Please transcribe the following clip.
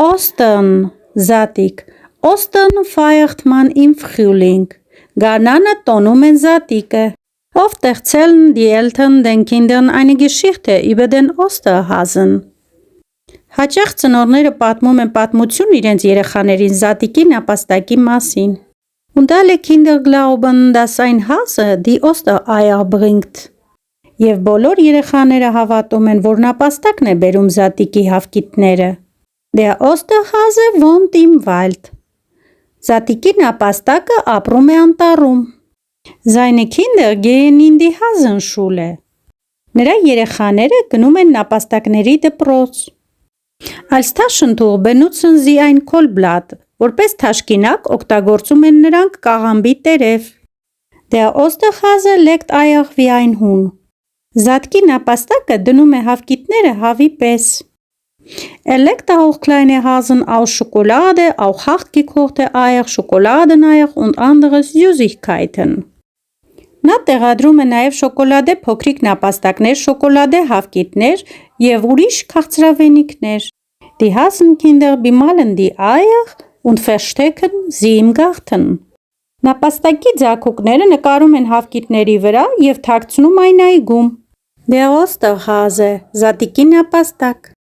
Ostern, զատիկ, Ostern feiert man im Frühling. Գարնանը տոնում են զատիկը. Oft erzählen die Eltern den Kindern eine Geschichte über den Osterhasen. Հաճախ ծնողները պատմում են պատմություն իրենց երեխաներին զատիկի նապաստակի մասին. Und alle Kinder glauben, dass ein Hase die Ostereier bringt. Եվ բոլոր երեխաները հավատում են, որ նապաստակն է բերում զատիկի հավկիթները. Der Osterhase wohnt im Wald. Զատիկի նապաստակը ապրում է անտառում. Seine Kinder gehen in die Hasenschule. Նրա երեխաները գնում են նապաստակների դպրոց. Als Taschentuch benutzen sie ein Kohlblatt. Որպես թաշկինակ օգտագործում են նրանք կաղամբի տերև. Der Osterhase legt Eier wie ein Huhn. Զատկի նապաստակը դնում է հավկիթները հավի պես. legt auch kleine Hasen aus Schokolade, auch hart gekochte Eier, Schokoladeneier und andere Süßigkeiten. Նա տեղադրում է նաև շոկոլադե փոքրիկ նապաստակներ, շոկոլադե հավկիթներ և ուրիշ քաղցրավենիքներ. Die Hasenkinder bemalen die Eier und verstecken sie im Garten. Նապաստակի ձագուկները նկարում են հավկիթների վրա և թաքցնում այն այգում. Der Osterhase, զատիկի նապաստակ.